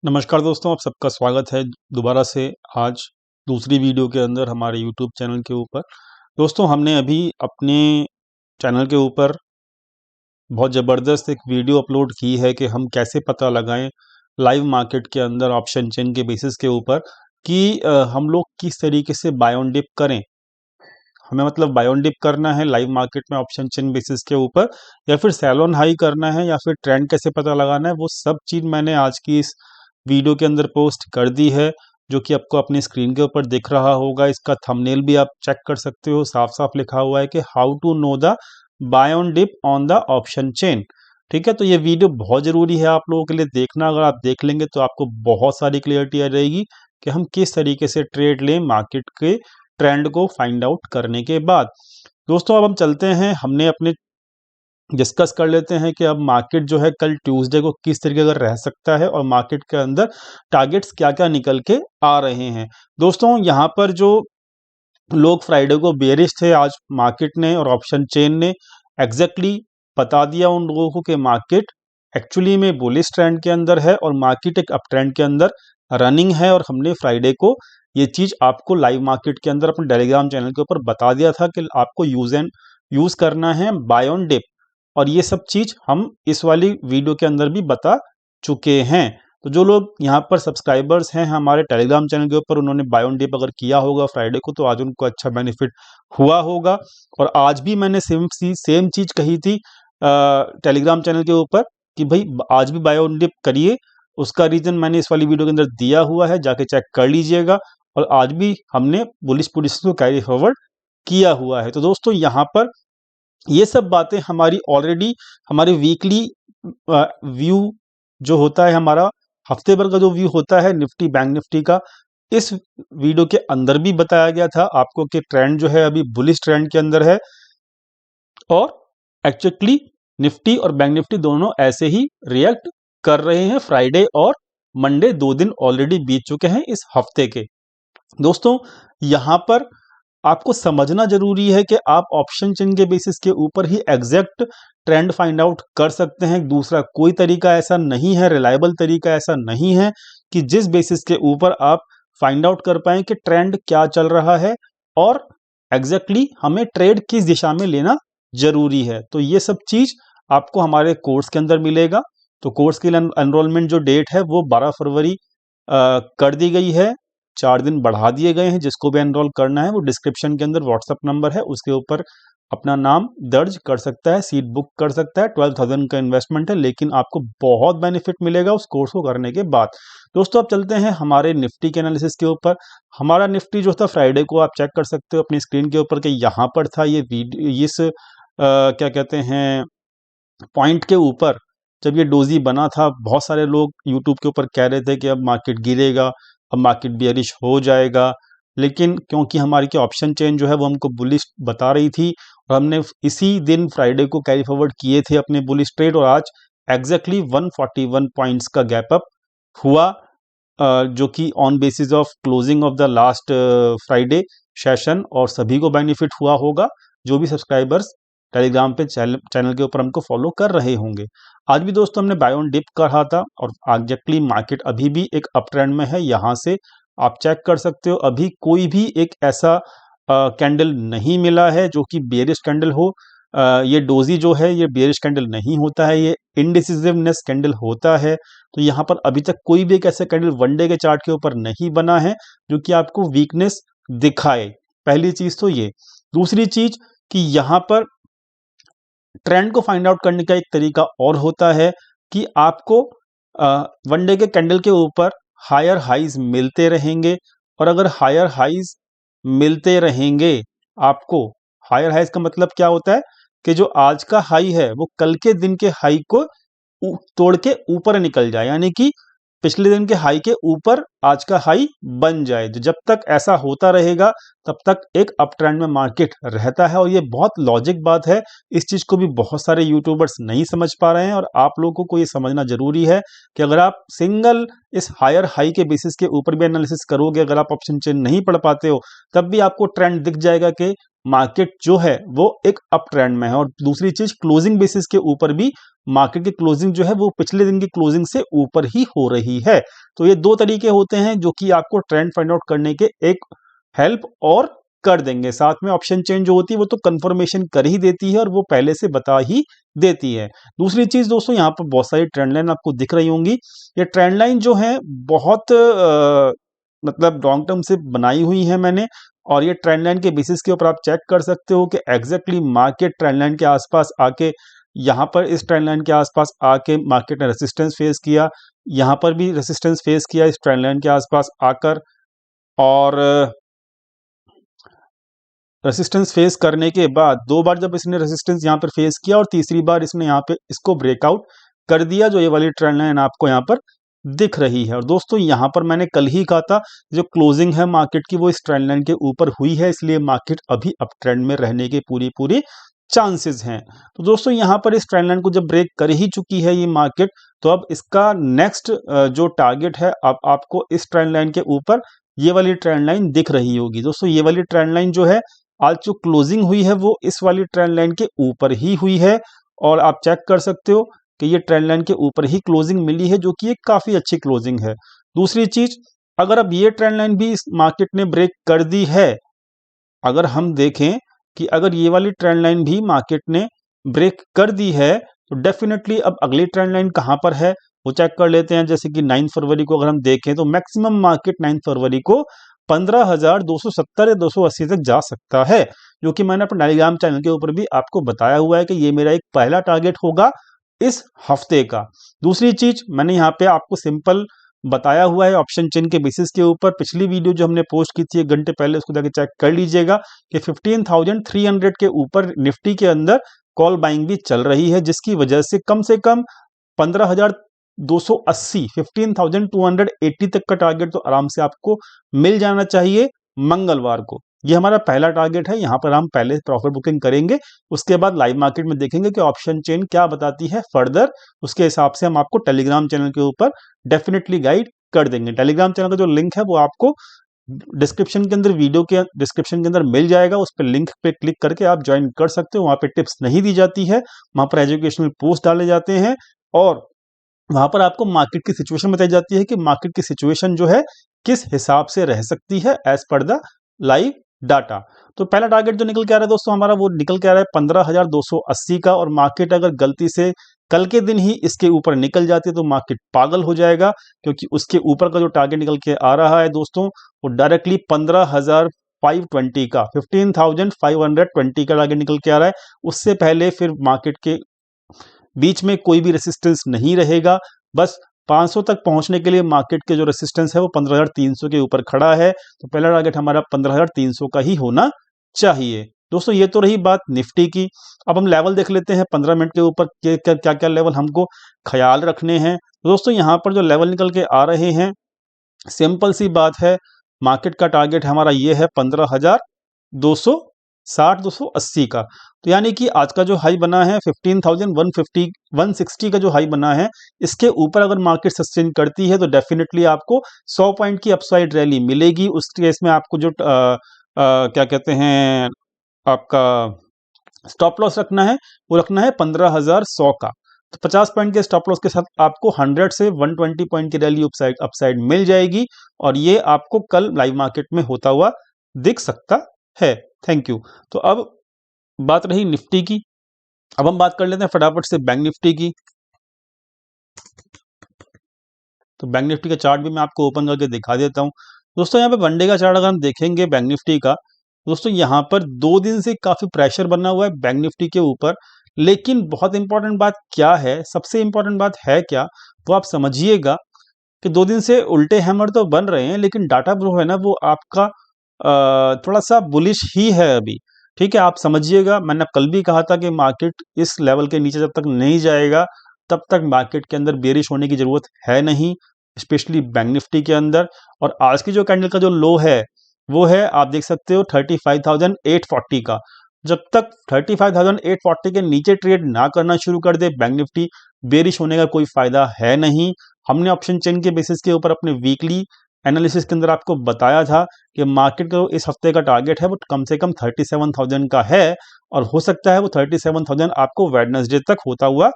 नमस्कार दोस्तों, आप सबका स्वागत है दोबारा से आज दूसरी वीडियो के अंदर हमारे यूट्यूब चैनल के ऊपर। दोस्तों, हमने अभी अपने चैनल के ऊपर बहुत ज़बरदस्त एक वीडियो अपलोड की है कि हम कैसे पता लगाएं लाइव मार्केट के अंदर ऑप्शन चेन के बेसिस के ऊपर कि हम लोग किस तरीके से बाय ऑन डिप करें। हमें मतलब बाय ऑन डिप करना है लाइव मार्केट में ऑप्शन चेन बेसिस के ऊपर, या फिर सेल ऑन हाई करना है, या फिर ट्रेंड कैसे पता लगाना है। वो सब चीज़ मैंने आज की इस वीडियो के अंदर पोस्ट कर दी है, जो कि आपको अपनी स्क्रीन के ऊपर दिख रहा होगा। इसका थंबनेल भी आप चेक कर सकते हो, साफ साफ लिखा हुआ है कि how to know the buy on dip on the option chain. ठीक है, तो ये वीडियो बहुत ज़रूरी है आप लोगों के लिए देखना। अगर आप देख लेंगे तो आपको बहुत सारी क्लियरिटी आ जाएगी कि हम किस तरीके से ट्रेड लें मार्केट के ट्रेंड को फाइंड आउट करने के बाद। दोस्तों, अब हम चलते हैं, हमने अपने डिस्कस कर लेते हैं कि अब मार्केट जो है कल ट्यूसडे को किस तरीके का रह सकता है और मार्केट के अंदर टारगेट्स क्या क्या निकल के आ रहे हैं। दोस्तों, यहाँ पर जो लोग फ्राइडे को बेयरिश थे, आज मार्केट ने और ऑप्शन चेन ने एग्जैक्टली बता दिया उन लोगों को कि मार्केट एक्चुअली में बुलिश ट्रेंड के अंदर है और मार्केट एक अप ट्रेंड के अंदर रनिंग है। और हमने फ्राइडे को ये चीज़ आपको लाइव मार्केट के अंदर अपने टेलीग्राम चैनल के ऊपर बता दिया था कि आपको यूज करना है बाय ऑन डिप, और ये सब चीज़ हम इस वाली वीडियो के अंदर भी बता चुके हैं। तो जो लोग यहाँ पर सब्सक्राइबर्स हैं हमारे टेलीग्राम चैनल के ऊपर, उन्होंने बाय ऑन डिप अगर किया होगा फ्राइडे को, तो आज उनको अच्छा बेनिफिट हुआ होगा। और आज भी मैंने सेम चीज़ कही थी टेलीग्राम चैनल के ऊपर कि भाई आज भी बाय ऑन डिप करिए। उसका रीज़न मैंने इस वाली वीडियो के अंदर दिया हुआ है, जाके चेक कर लीजिएगा। और आज भी हमने बुलिश पोजीशन को कैरी फॉरवर्ड किया हुआ है। तो दोस्तों, यहाँ पर ये सब बातें हमारी ऑलरेडी हमारे वीकली व्यू जो होता है, हमारा हफ्ते भर का जो व्यू होता है निफ्टी बैंक निफ्टी का, इस वीडियो के अंदर भी बताया गया था आपको कि ट्रेंड जो है अभी बुलिश ट्रेंड के अंदर है। और एक्चुअली निफ्टी और बैंक निफ्टी दोनों ऐसे ही रिएक्ट कर रहे हैं। फ्राइडे और मंडे 2 दिन ऑलरेडी बीत चुके हैं इस हफ्ते के। दोस्तों, यहाँ पर आपको समझना जरूरी है कि आप ऑप्शन चेन के बेसिस के ऊपर ही एग्जैक्ट ट्रेंड फाइंड आउट कर सकते हैं। दूसरा कोई तरीका ऐसा नहीं है, रिलायबल तरीका ऐसा नहीं है कि जिस बेसिस के ऊपर आप फाइंड आउट कर पाएं कि ट्रेंड क्या चल रहा है और एग्जैक्टली हमें ट्रेड किस दिशा में लेना जरूरी है। तो ये सब चीज आपको हमारे कोर्स के अंदर मिलेगा। तो कोर्स की एनरोलमेंट जो डेट है वो 12 फरवरी कर दी गई है, 4 दिन बढ़ा दिए गए हैं। जिसको भी एनरोल करना है वो डिस्क्रिप्शन के अंदर व्हाट्सअप नंबर है, उसके ऊपर अपना नाम दर्ज कर सकता है, सीट बुक कर सकता है। 12,000 का इन्वेस्टमेंट है, लेकिन आपको बहुत बेनिफिट मिलेगा उस कोर्स को करने के बाद। दोस्तों, अब चलते हैं हमारे निफ्टी के एनालिसिस के ऊपर। हमारा निफ्टी जो था फ्राइडे को आप चेक कर सकते हो अपनी स्क्रीन के ऊपर कि यहाँ पर था ये वीडियो, इस क्या कहते हैं पॉइंट के ऊपर जब ये डोजी बना था, बहुत सारे लोग यूट्यूब के ऊपर कह रहे थे कि अब मार्केट गिरेगा, अब मार्केट बियरिश हो जाएगा। लेकिन क्योंकि हमारी की ऑप्शन चेन जो है वो हमको बुलिश बता रही थी और हमने इसी दिन फ्राइडे को कैरी फॉरवर्ड किए थे अपने बुलिश ट्रेड, और आज एग्जैक्टली 141 पॉइंट्स का गैप अप हुआ, जो कि on basis of closing of the last Friday session. और सभी को बेनिफिट हुआ होगा जो भी सब्सक्राइबर्स टेलीग्राम पे चैनल के ऊपर हमको फॉलो कर रहे होंगे। आज भी दोस्तों हमने बाय ऑन डिप कहा था और एग्जैक्टली मार्केट अभी भी एक अप ट्रेंड में है। यहाँ से आप चेक कर सकते हो, अभी कोई भी एक ऐसा कैंडल नहीं मिला है जो कि बेयरिश कैंडल हो। ये डोजी जो है ये बेयरिश कैंडल नहीं होता है, ये इनडिसिसिवनेस कैंडल होता है। तो यहाँ पर अभी तक कोई भी एक ऐसा कैंडल वनडे के चार्ट के ऊपर नहीं बना है जो कि आपको वीकनेस दिखाए। पहली चीज तो ये। दूसरी चीज कि यहाँ पर ट्रेंड को फाइंड आउट करने का एक तरीका और होता है कि आपको वनडे के कैंडल के ऊपर हायर हाइज मिलते रहेंगे, और अगर हायर हाइज मिलते रहेंगे आपको, हायर हाइज का मतलब क्या होता है कि जो आज का हाई है वो कल के दिन के हाई को तोड़ के ऊपर निकल जाए, यानी कि पिछले दिन के हाई के ऊपर आज का हाई बन जाए। जब तक ऐसा होता रहेगा तब तक एक अप ट्रेंड में मार्केट रहता है, और ये बहुत लॉजिक बात है। इस चीज को भी बहुत सारे यूट्यूबर्स नहीं समझ पा रहे हैं, और आप लोगों को ये समझना जरूरी है कि अगर आप सिंगल इस हायर हाई के बेसिस के ऊपर भी एनालिसिस करोगे, अगर आप ऑप्शन चेन नहीं पढ़ पाते हो, तब भी आपको ट्रेंड दिख जाएगा कि मार्केट जो है वो एक अप ट्रेंड में है। और दूसरी चीज, क्लोजिंग बेसिस के ऊपर भी मार्केट की क्लोजिंग जो है वो पिछले दिन की क्लोजिंग से ऊपर ही हो रही है। तो ये दो तरीके होते हैं जो कि आपको ट्रेंड फाइंड आउट करने के एक हेल्प और कर देंगे। साथ में ऑप्शन चेन जो होती है वो तो कंफर्मेशन कर ही देती है और वो पहले से बता ही देती है। दूसरी चीज दोस्तों, यहाँ पर बहुत सारी ट्रेंड लाइन आपको दिख रही होंगी। ये ट्रेंड लाइन जो है बहुत मतलब लॉन्ग टर्म से बनाई हुई है मैंने, और ये ट्रेंड लाइन के बेसिस के ऊपर आप चेक कर सकते हो कि एग्जैक्टली मार्केट ट्रेंड लाइन के आसपास आके, यहाँ पर इस ट्रेंड लाइन के आसपास आके मार्केट ने रेसिस्टेंस फेस किया, यहाँ पर भी रेसिस्टेंस फेस किया इस ट्रेंड लाइन के आसपास आकर, और रेसिस्टेंस फेस करने के बाद दो बार जब इसने रेसिस्टेंस यहाँ पर फेस किया और तीसरी बार इसने यहाँ पे इसको ब्रेकआउट कर दिया, जो ये वाली ट्रेंड लाइन आपको यहाँ पर दिख रही है। और दोस्तों यहाँ पर मैंने कल ही कहा था जो क्लोजिंग है मार्केट की वो इस ट्रेंड लाइन के ऊपर हुई है, इसलिए मार्केट अभी अप ट्रेंड में रहने के पूरी चांसेस हैं। तो दोस्तों यहाँ पर इस ट्रेंड लाइन को जब ब्रेक कर ही चुकी है ये मार्केट, तो अब इसका नेक्स्ट जो टारगेट है, अब आपको इस ट्रेंड लाइन के ऊपर ये वाली ट्रेंड लाइन दिख रही होगी। दोस्तों ये वाली ट्रेंड लाइन जो है आज जो क्लोजिंग हुई है वो इस वाली ट्रेंड लाइन के ऊपर ही हुई है, और आप चेक कर सकते हो कि ये ट्रेंड लाइन के ऊपर ही क्लोजिंग मिली है, जो कि एक काफी अच्छी क्लोजिंग है। दूसरी चीज, अगर अब ये ट्रेंड लाइन भी इस मार्केट ने ब्रेक कर दी है, अगर हम देखें कि अगर ये वाली ट्रेंड लाइन भी मार्केट ने ब्रेक कर दी है, तो डेफिनेटली अब अगली ट्रेंड लाइन कहां पर है वो चेक कर लेते हैं। जैसे कि 9 फरवरी को अगर हम देखें तो मैक्सिमम मार्केट 9 फरवरी को 15,270 या 280 तक जा सकता है, जो कि मैंने अपने टेलीग्राम चैनल के ऊपर भी आपको बताया हुआ है कि ये मेरा एक पहला टारगेट होगा इस हफ्ते का। दूसरी चीज मैंने यहाँ पे आपको सिंपल बताया हुआ है ऑप्शन चेन के बेसिस के ऊपर। पिछली वीडियो जो हमने पोस्ट की थी 1 घंटे पहले, उसको जाके चेक कर लीजिएगा कि 15,300 के ऊपर निफ्टी के अंदर कॉल बाइंग भी चल रही है, जिसकी वजह से कम 15,280 15,280 तक का टारगेट तो आराम से आपको मिल जाना चाहिए मंगलवार को। ये हमारा पहला टारगेट है, यहाँ पर हम पहले प्रॉफिट बुकिंग करेंगे, उसके बाद लाइव मार्केट में देखेंगे कि ऑप्शन चेन क्या बताती है फर्दर, उसके हिसाब से हम आपको टेलीग्राम चैनल के ऊपर डेफिनेटली गाइड कर देंगे। टेलीग्राम चैनल का जो लिंक है वो आपको डिस्क्रिप्शन के अंदर, वीडियो के डिस्क्रिप्शन के अंदर मिल जाएगा, उस पर लिंक पे क्लिक करके आप ज्वाइन कर सकते हो। वहाँ पे टिप्स नहीं दी जाती है, वहाँ पर एजुकेशनल पोस्ट डाले जाते हैं, और वहां पर आपको मार्केट की सिचुएशन बताई जाती है कि मार्केट की सिचुएशन जो है किस हिसाब से रह सकती है as per the live data. तो पहला टारगेट जो निकल के आ रहा है दोस्तों हमारा, वो निकल के आ रहा है 15,280 का, और मार्केट अगर गलती से कल के दिन ही इसके ऊपर निकल जाती है तो मार्केट पागल हो जाएगा, क्योंकि उसके ऊपर का जो टारगेट निकल के आ रहा है दोस्तों वो डायरेक्टली 15,520 का 15,520 का टारगेट निकल के आ रहा है। उससे पहले फिर मार्केट के बीच में कोई भी रेसिस्टेंस नहीं रहेगा, बस 500 तक पहुंचने के लिए मार्केट के जो रेसिस्टेंस है वो 15,300 के ऊपर खड़ा है। तो पहला टारगेट हमारा 15,300 का ही होना चाहिए। दोस्तों ये तो रही बात निफ्टी की। अब हम लेवल देख लेते हैं 15 मिनट के ऊपर क्या क्या लेवल हमको ख्याल रखने हैं। दोस्तों यहाँ पर जो लेवल निकल के आ रहे हैं, सिंपल सी बात है, मार्केट का टारगेट हमारा ये है 15,260 280 का। तो यानी कि आज का जो हाई बना है 15,150 160 का जो हाई बना है, इसके ऊपर अगर मार्केट सस्टेन करती है तो डेफिनेटली आपको 100 पॉइंट की अपसाइड रैली मिलेगी। उस केस में आपको जो क्या कहते हैं, आपका स्टॉप लॉस रखना है वो रखना है 15,100 का। तो 50 पॉइंट के स्टॉप लॉस के साथ आपको 100 से 120 पॉइंट की रैली अपसाइड मिल जाएगी, और ये आपको कल लाइव मार्केट में होता हुआ दिख सकता है। Thank you. तो अब बात रही निफ्टी की, अब हम बात कर लेते हैं फटाफट से बैंक निफ्टी की। तो बैंक निफ्टी का चार्ट भी मैं आपको ओपन करके दिखा देता हूं। दोस्तों यहाँ पे वनडे का चार्ट अगर हम देखेंगे बैंक निफ्टी का, दोस्तों यहाँ पर 2 दिन से काफी प्रेशर बना हुआ है बैंक निफ्टी के ऊपर। लेकिन बहुत इंपॉर्टेंट बात क्या है, सबसे इंपॉर्टेंट बात है क्या, वो आप समझिएगा कि 2 दिन से उल्टे हैमर तो बन रहे हैं, लेकिन डाटा जो है ना वो आपका थोड़ा सा बुलिश ही है अभी। ठीक है, आप समझिएगा, मैंने कल भी कहा था कि मार्केट इस लेवल के नीचे जब तक नहीं जाएगा तब तक मार्केट के अंदर बेरिश होने की जरूरत है नहीं, स्पेशली बैंक निफ्टी के अंदर। और आज की जो कैंडल का जो लो है वो है, आप देख सकते हो 35,840 का। जब तक 35,840 के नीचे ट्रेड ना करना शुरू कर दे बैंक निफ्टी, बेरिश होने का कोई फायदा है नहीं। हमने ऑप्शन चेन के बेसिस के ऊपर अपने वीकली एनालिसिस के अंदर आपको बताया था कि मार्केट का इस हफ्ते का टारगेट है वो कम से कम 37,000 का है, और हो सकता है वो 37,000 आपको वेडनेसडे तक होता हुआ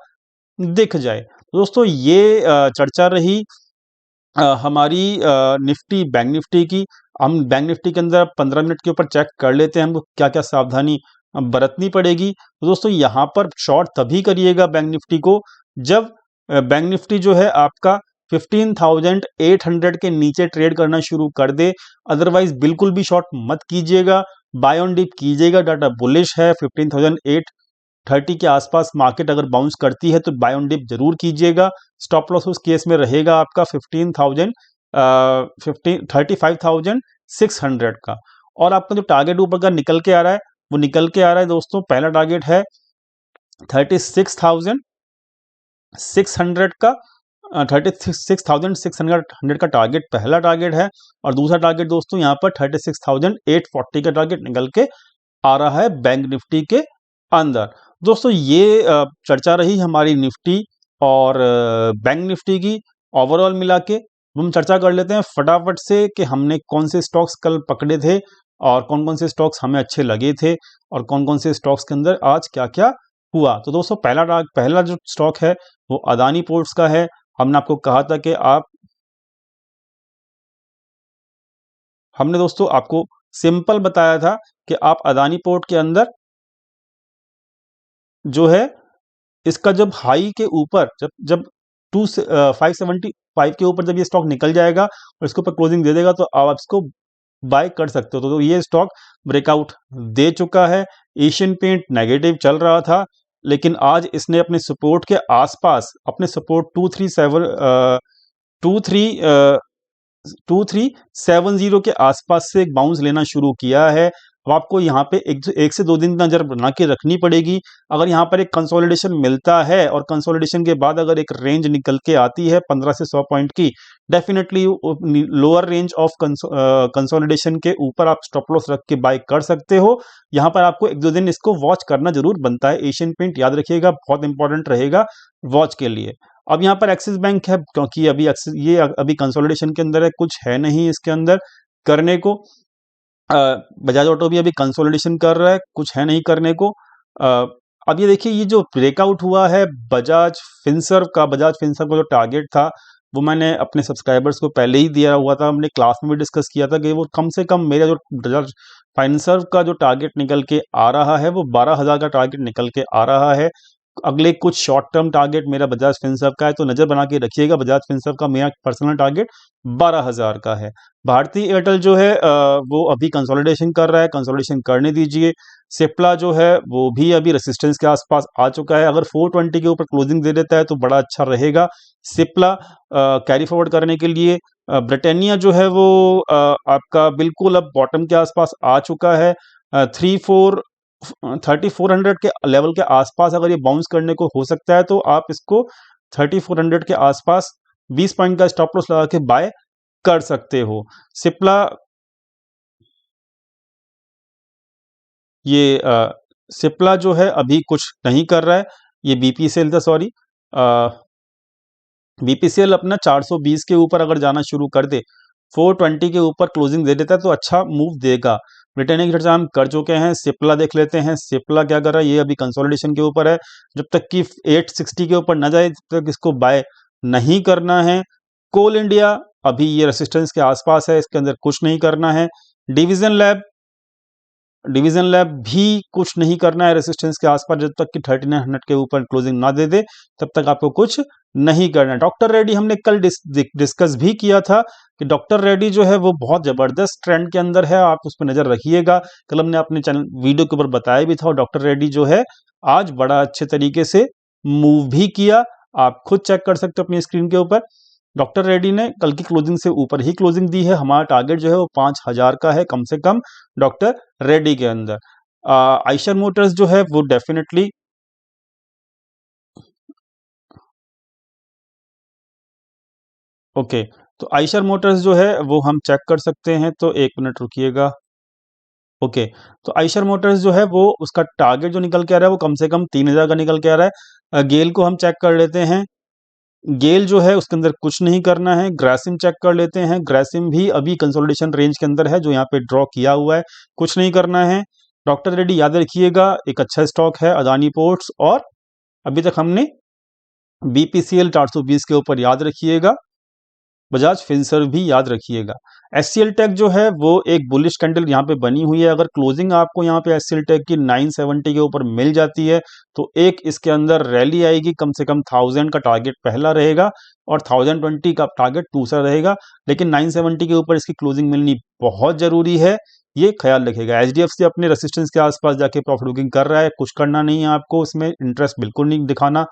दिख जाए। दोस्तों ये चर्चा रही हमारी निफ्टी, बैंक निफ्टी की, हम बैंक निफ्टी के अंदर 15 मिनट के ऊपर चेक कर लेते हैं हमको क्या क्या सावधानी बरतनी पड़ेगी। तो दोस्तों यहाँ पर शॉर्ट तभी करिएगा बैंक निफ्टी को जब बैंक निफ्टी जो है आपका 15,800 के नीचे ट्रेड करना शुरू कर दे। अदरवाइज बिल्कुल भी शॉर्ट मत कीजिएगा, बाय ऑन डिप कीजिएगा। डाटा बुलिश है, 15,830 के आसपास मार्केट अगर बाउंस करती है तो बाय ऑन डिप जरूर कीजिएगा। स्टॉप लॉस उस केस में रहेगा आपका 35,600 का। और आपका जो टारगेट ऊपर का निकल के आ रहा है वो निकल के आ रहा है दोस्तों, पहला टारगेट है 36,600 का, 36,600 का टारगेट पहला टारगेट है। और दूसरा टारगेट दोस्तों यहाँ पर 36,840 का टारगेट निकल के आ रहा है बैंक निफ्टी के अंदर। दोस्तों ये चर्चा रही हमारी निफ्टी और बैंक निफ्टी की। ओवरऑल मिला के हम चर्चा कर लेते हैं फटाफट से कि हमने कौन से स्टॉक्स कल पकड़े थे और कौन कौन से स्टॉक्स हमें अच्छे लगे थे और कौन कौन से स्टॉक्स के अंदर आज क्या क्या हुआ। तो दोस्तों पहला जो स्टॉक है वो अदानी पोर्ट्स का है। हमने आपको कहा था कि हमने दोस्तों आपको सिंपल बताया था कि आप अदानी पोर्ट के अंदर जो है इसका जब हाई के ऊपर जब जब 575 के ऊपर जब ये स्टॉक निकल जाएगा और इसके ऊपर क्लोजिंग दे देगा तो आप इसको बाय कर सकते हो। तो ये स्टॉक ब्रेकआउट दे चुका है। एशियन पेंट नेगेटिव चल रहा था लेकिन आज इसने अपने सपोर्ट के आसपास अपने सपोर्ट 2370 के आसपास से एक बाउंस लेना शुरू किया है। अब आपको यहाँ पे एक से दो दिन नजर बना के रखनी पड़ेगी। अगर यहाँ पर एक कंसोलिडेशन मिलता है और कंसोलिडेशन के बाद अगर एक रेंज निकल के आती है 15 से 100 पॉइंट की, definitely lower range of consolidation के ऊपर आप स्टॉप लॉस रख के बाय कर सकते हो। यहाँ पर आपको एक दो दिन इसको वॉच करना जरूर बनता है। एशियन पेंट याद रखिएगा, बहुत इंपॉर्टेंट रहेगा वॉच के लिए। अब यहाँ पर एक्सिस बैंक है क्योंकि अभी कंसोलिडेशन के अंदर है, कुछ है नहीं इसके अंदर करने को। बजाज ऑटो भी अभी कंसोलिडेशन कर रहा है, कुछ है नहीं करने को। अब ये देखिए ये जो ब्रेकआउट हुआ है बजाज फिनसर्व का जो टारगेट था वो मैंने अपने सब्सक्राइबर्स को पहले ही दिया हुआ था। हमने क्लास में भी डिस्कस किया था कि वो कम से कम मेरा जो बजाज फिनसर्व का जो टारगेट निकल के आ रहा है वो 12,000 का टारगेट निकल के आ रहा है। अगले कुछ शॉर्ट टर्म टारगेट मेरा बजाज फिनसर्व का है तो नजर बना के रखिएगा। बजाज फिनसर्व का मेरा पर्सनल टारगेट 12,000 का है। भारतीय एयरटेल जो है वो अभी कंसोलिडेशन कर रहा है, कंसोलिडेशन करने दीजिए। सिप्ला जो है वो भी अभी रेसिस्टेंस के आसपास आ चुका है। अगर 420 के ऊपर क्लोजिंग दे देता है तो बड़ा अच्छा रहेगा सिप्ला कैरी फॉरवर्ड करने के लिए। ब्रिटानिया जो है वो आपका बिल्कुल अब बॉटम के आसपास आ चुका है। 3400 के लेवल के आसपास अगर ये बाउंस करने को हो सकता है तो आप इसको 3400 के आसपास 20 पॉइंट का स्टॉप लॉस लगा के बाय कर सकते हो। सिप्ला सिप्ला जो है अभी कुछ नहीं कर रहा है। ये बीपीसीएल था, सॉरी, बीपीसीएल अपना 420 के ऊपर अगर जाना शुरू कर दे, 420 के ऊपर क्लोजिंग दे देता है तो अच्छा मूव देगा। ब्रिटेनिया की चर्चा हम कर चुके हैं। सिप्ला देख लेते हैं, सिप्ला क्या कर रहा है। ये अभी कंसोलिडेशन के ऊपर है, जब तक कि 860 के ऊपर न जाए तब तक इसको बाय नहीं करना है। कोल इंडिया अभी ये रेसिस्टेंस के आसपास है, इसके अंदर कुछ नहीं करना है। डिवीजन लैब भी कुछ नहीं करना है रेसिस्टेंस के आसपास, जब तक कि 3900 के ऊपर क्लोजिंग ना दे दे तब तक आपको कुछ नहीं करना है। डॉक्टर रेड्डी हमने कल डिस्कस भी किया था कि डॉक्टर रेड्डी जो है वो बहुत जबरदस्त ट्रेंड के अंदर है, आप उस पर नजर रखिएगा। कल हमने अपने चैनल वीडियो के ऊपर बताया भी था। और डॉक्टर रेड्डी जो है आज बड़ा अच्छे तरीके से मूव भी किया, आप खुद चेक कर सकते हो अपनी स्क्रीन के ऊपर। डॉक्टर रेड्डी ने कल की क्लोजिंग से ऊपर ही क्लोजिंग दी है। हमारा टारगेट जो है वो 5,000 का है कम से कम डॉक्टर रेड्डी के अंदर। आइशर मोटर्स जो है वो डेफिनेटली ओके, तो आइशर मोटर्स जो है वो हम चेक कर सकते हैं। तो एक मिनट रुकिएगा। ओके, तो आइशर मोटर्स जो है वो उसका टारगेट जो निकल के आ रहा है वो कम से कम 3,000 का निकल के आ रहा है। गेल को हम चेक कर लेते हैं। गेल जो है उसके अंदर कुछ नहीं करना है। ग्रासिम चेक कर लेते हैं। ग्रासिम भी अभी कंसोलिडेशन रेंज के अंदर है, जो यहाँ पे ड्रॉ किया हुआ है, कुछ नहीं करना है। डॉक्टर रेड्डी याद रखिएगा एक अच्छा स्टॉक है। अदानी पोर्ट्स और अभी तक हमने बीपीसीएल 420 के ऊपर याद रखिएगा। बजाज फिनसर्व भी याद रखिएगा। एचसीएल टेक जो है वो एक बुलिश कैंडल यहाँ पे बनी हुई है। अगर क्लोजिंग आपको यहाँ पे एचसीएल टेक की 970 के ऊपर मिल जाती है तो एक इसके अंदर रैली आएगी, कम से कम 1000 का टारगेट पहला रहेगा और 1020 का टारगेट दूसरा रहेगा। लेकिन 970 के ऊपर इसकी क्लोजिंग मिलनी बहुत जरूरी है, ये ख्याल रखिएगा। एचडीएफसी अपने रेसिस्टेंस के आसपास जाके प्रॉफिट बुकिंग कर रहा है, कुछ करना नहीं है आपको, इसमें इंटरेस्ट बिल्कुल नहीं दिखाना।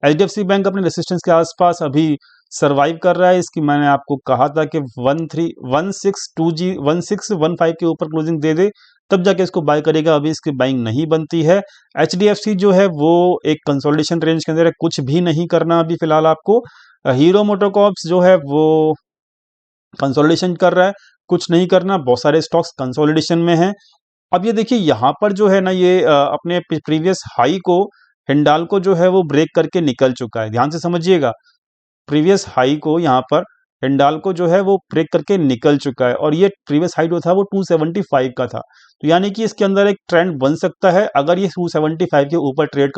एचडीएफसी बैंक अपने रेसिस्टेंस के आसपास अभी सरवाइव कर रहा है। इसकी मैंने आपको कहा था कि 1615 के ऊपर क्लोजिंग दे दे तब जाके इसको बाय करेगा, अभी इसकी बाइंग नहीं बनती है। एचडीएफसी जो है वो एक कंसोलिडेशन रेंज के अंदर है, कुछ भी नहीं करना अभी फिलहाल आपको। हीरो मोटोकॉर्प्स जो है वो कंसोलिडेशन कर रहा है, कुछ नहीं करना, बहुत सारे स्टॉक्स कंसोलिडेशन में हैं। अब ये देखिए यहाँ पर जो है ना, ये अपने प्रीवियस हाई को, हिंडाल्को जो है वो ब्रेक करके निकल चुका है, ध्यान से समझिएगा। प्रीवियस हाई को यहाँ पर हिंडाल्को जो है वो ब्रेक करके निकल चुका है और ये प्रीवियस हाई जो था वो 275 का था। तो यानी कि इसके अंदर एक ट्रेंड बन सकता है अगर ये 275 के ऊपर ट्रेड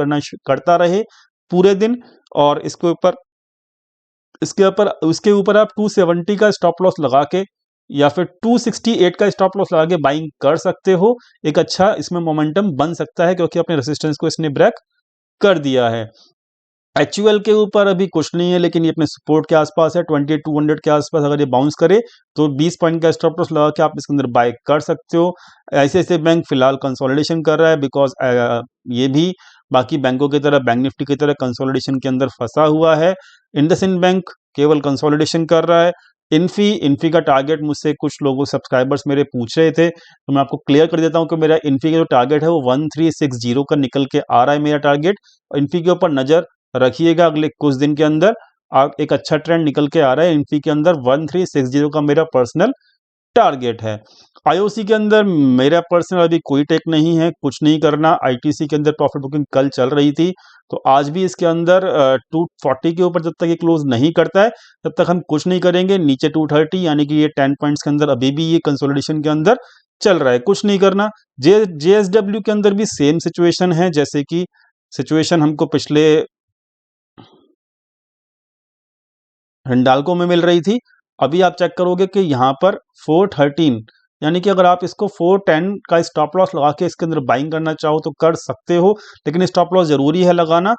करता रहे पूरे दिन, और उसके ऊपर आप 270 का स्टॉप लॉस लगा के या फिर 268 का स्टॉप लॉस लगा के बाइंग कर सकते हो। एक अच्छा इसमें मोमेंटम बन सकता है क्योंकि अपने रेसिस्टेंस को इसने ब्रेक कर दिया है। एचयूएल के ऊपर अभी कुछ नहीं है, लेकिन ये अपने सपोर्ट के आसपास है, 2200 के आसपास अगर ये बाउंस करे तो 20 पॉइंट का स्टॉप लॉस लगा के आप इसके अंदर बाय कर सकते हो। ऐसे बैंक फिलहाल कंसोलिडेशन कर रहा है बिकॉज ये भी बाकी बैंकों की तरह, बैंक निफ्टी की तरह कंसोलिडेशन के अंदर फंसा हुआ है। इंडसइंड बैंक केवल कंसोलिडेशन कर रहा है। इन्फी का टारगेट मुझसे कुछ लोगों सब्सक्राइबर्स मेरे पूछ रहे थे, तो मैं आपको क्लियर कर देता हूं कि मेरा इन्फी का जो टारगेट है वो 1360 का निकल के आ रहा है मेरा टारगेट। इन्फी के ऊपर नजर रखिएगा, अगले कुछ दिन के अंदर एक अच्छा ट्रेंड निकल के आ रहा है। इन्फी के अंदर 1360 का मेरा पर्सनल टारगेट है। आईओसी के अंदर मेरा पर्सनल अभी कोई टेक नहीं है, कुछ नहीं करना। आईटीसी के अंदर प्रॉफिट बुकिंग कल चल रही थी, तो आज भी इसके अंदर 240 के ऊपर जब तक ये क्लोज नहीं करता है तब तक हम कुछ नहीं करेंगे। नीचे 230 यानी कि ये 10 पॉइंट्स के अंदर अभी भी ये कंसोलिडेशन के अंदर चल रहा है, कुछ नहीं करना। जेएसडब्ल्यू के अंदर भी सेम सिचुएशन है, जैसे कि सिचुएशन हमको पिछले हिंडाल्को में मिल रही थी। अभी आप चेक करोगे कि यहाँ पर 413, यानी कि अगर आप इसको 410 का स्टॉप लॉस लगा के इसके अंदर बाइंग करना चाहो तो कर सकते हो, लेकिन स्टॉप लॉस जरूरी है लगाना।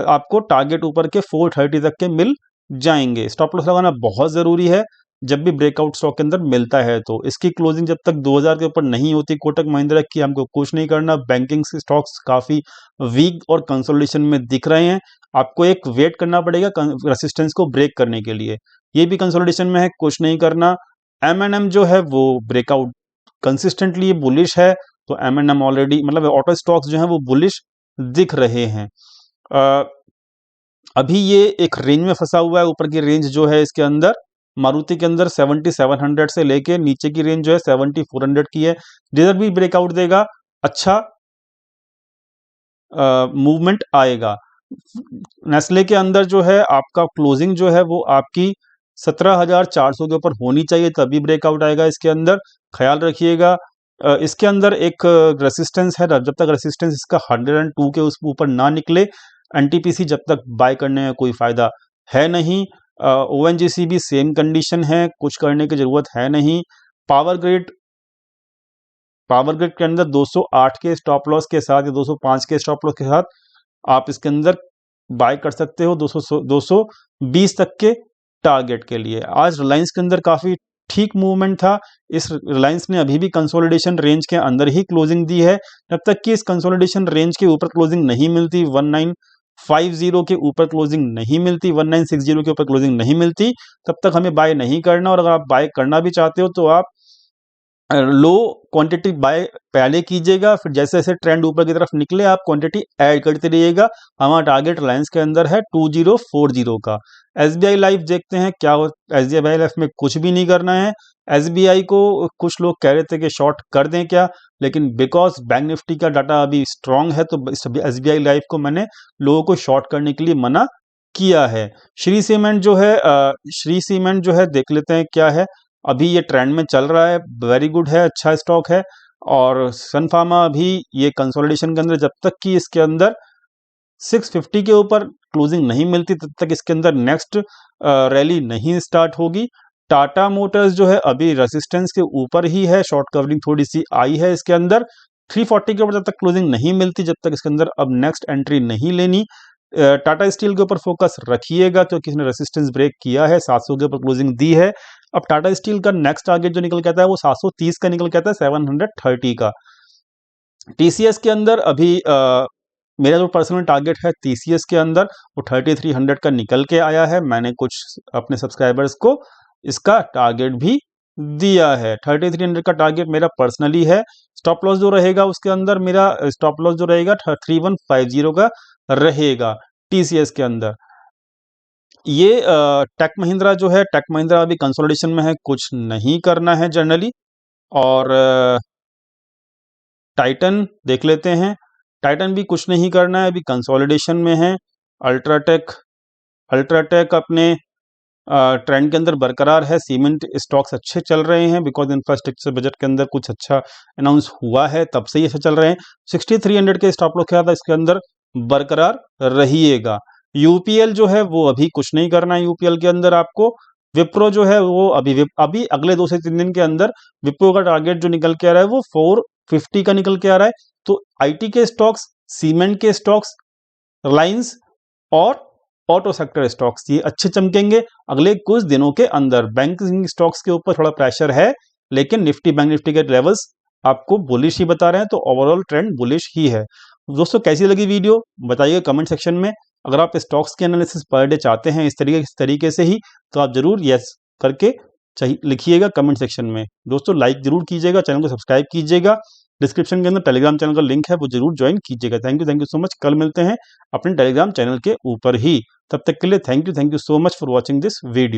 आपको टारगेट ऊपर के 430 तक के मिल जाएंगे, स्टॉप लॉस लगाना बहुत जरूरी है जब भी ब्रेकआउट स्टॉक के अंदर मिलता है। तो इसकी क्लोजिंग जब तक 2000 के ऊपर नहीं होती कोटक महिंद्रा की, हमको कुछ नहीं करना। बैंकिंग स्टॉक्स काफी वीक और कंसोलिडेशन में दिख रहे हैं, आपको एक वेट करना पड़ेगा रेसिस्टेंस को ब्रेक करने के लिए। ये भी कंसोलिडेशन में है, कुछ नहीं करना। एमएनएम जो है वो ब्रेकआउट कंसिस्टेंटली बुलिश है, तो एमएनएम ऑलरेडी मतलब ऑटो स्टॉक्स जो है वो बुलिश दिख रहे हैं। अभी ये एक रेंज में फंसा हुआ है, ऊपर की रेंज जो है इसके अंदर मारुति के अंदर 7700 से लेके नीचे की रेंज जो है 7400 की है। जिधर भी ब्रेकआउट देगा अच्छा मूवमेंट आएगा। नेस्ले के अंदर जो है आपका क्लोजिंग जो है वो आपकी 17,400 के ऊपर होनी चाहिए, तभी ब्रेकआउट आएगा इसके अंदर, ख्याल रखिएगा। इसके अंदर एक रेसिस्टेंस है, जब तक रेसिस्टेंस इसका 102 के उस ऊपर ना निकले एनटीपीसी जब तक बाय करने में कोई फायदा है नहीं। ओएनजीसी भी सेम कंडीशन है, कुछ करने की जरूरत है नहीं। पावर ग्रिड के अंदर 208 के स्टॉप लॉस के साथ या 205 के स्टॉप लॉस के साथ आप इसके अंदर बाय कर सकते हो 220 तक के टारगेट के लिए। आज रिलायंस के अंदर काफी ठीक मूवमेंट था। इस रिलायंस ने अभी भी कंसोलिडेशन रेंज के अंदर ही क्लोजिंग दी है। जब तक कि इस कंसोलिडेशन रेंज के ऊपर क्लोजिंग नहीं मिलती, 1950 के ऊपर क्लोजिंग नहीं मिलती, 1960 के ऊपर क्लोजिंग नहीं मिलती, तब तक हमें बाय नहीं करना। और अगर आप बाय करना भी चाहते हो तो आप लो क्वांटिटी बाय पहले कीजिएगा, फिर जैसे जैसे ट्रेंड ऊपर की तरफ निकले आप क्वांटिटी ऐड करते रहिएगा। हमारा टारगेट रिलायंस के अंदर है 2040 का। एसबीआई लाइफ देखते हैं क्या हो। एसबीआई लाइफ में कुछ भी नहीं करना है। एसबीआई को कुछ लोग कह रहे थे कि शॉर्ट कर दें क्या, लेकिन बिकॉज बैंक निफ्टी का डाटा अभी स्ट्रांग है तो एसबीआई लाइफ को मैंने लोगों को शॉर्ट करने के लिए मना किया है। श्री सीमेंट जो है देख लेते हैं क्या है। अभी ये ट्रेंड में चल रहा है, वेरी गुड है, अच्छा स्टॉक है। और सन फार्मा अभी ये कंसोलिडेशन के अंदर, जब तक कि इसके अंदर 650 के ऊपर क्लोजिंग नहीं मिलती तब तक इसके अंदर नेक्स्ट रैली नहीं स्टार्ट होगी। टाटा मोटर्स जो है अभी रेसिस्टेंस के ऊपर ही है, शॉर्ट कवरिंग थोड़ी सी आई है इसके अंदर। 340 के ऊपर जब तक क्लोजिंग नहीं मिलती, जब तक इसके अंदर अब नेक्स्ट एंट्री नहीं लेनी। टाटा स्टील के ऊपर फोकस रखिएगा क्योंकि इसने रेसिस्टेंस ब्रेक किया है, 700 के ऊपर क्लोजिंग दी है। अब टाटा स्टील का नेक्स्ट टारगेट जो निकल के आता है वो 730 का निकल के आता है, 730 का। टीसीएस के अंदर अभी मेरा जो पर्सनल टारगेट है टीसीएस के अंदर वो 3300 का निकल के आया है। मैंने कुछ अपने सब्सक्राइबर्स को इसका टारगेट भी दिया है। 3300 का टारगेट मेरा पर्सनली है। स्टॉप लॉस जो रहेगा उसके अंदर मेरा स्टॉप लॉस जो रहेगा 3150 का रहेगा टीसीएस के अंदर। ये टेक महिंद्रा जो है, टेक महिंद्रा अभी कंसोलिडेशन में है, कुछ नहीं करना है जनरली। और टाइटन देख लेते हैं, टाइटन भी कुछ नहीं करना है, अभी कंसोलिडेशन में है। अल्ट्राटेक अपने ट्रेंड के अंदर बरकरार है। सीमेंट स्टॉक्स अच्छे चल रहे हैं बिकॉज इंफ्रास्ट्रक्चर बजट के अंदर कुछ अच्छा अनाउंस हुआ है, तब से ही ऐसे चल रहे हैं। 6300 के स्टॉप लॉस क्या था, इसके अंदर बरकरार रहिएगा। यूपीएल जो है वो अभी कुछ नहीं करना है यूपीएल के अंदर आपको। विप्रो जो है वो अभी अगले 2 से 3 दिन के अंदर विप्रो का टारगेट जो निकल के आ रहा है वो 450 का निकल के आ रहा है। तो आईटी के स्टॉक्स, सीमेंट के स्टॉक्स, रिलायंस और ऑटो सेक्टर स्टॉक्स ये अच्छे चमकेंगे अगले कुछ दिनों के अंदर। बैंकिंग स्टॉक्स के ऊपर थोड़ा प्रेशर है, लेकिन निफ्टी बैंक निफ्टी के लेवल्स आपको बुलिश ही बता रहे हैं, तो ओवरऑल ट्रेंड बुलिश ही है। दोस्तों कैसी लगी वीडियो बताइए कमेंट सेक्शन में। अगर आप स्टॉक्स के एनालिसिस पर डे चाहते हैं इस तरीके से ही, तो आप जरूर यस करके लिखिएगा कमेंट सेक्शन में। दोस्तों लाइक जरूर कीजिएगा, चैनल को सब्सक्राइब कीजिएगा। डिस्क्रिप्शन के अंदर टेलीग्राम चैनल का लिंक है, वो जरूर ज्वाइन कीजिएगा। Thank you so much. कल मिलते हैं अपने टेलीग्राम चैनल के ऊपर ही। तब तक के लिए thank you so much for watching this video.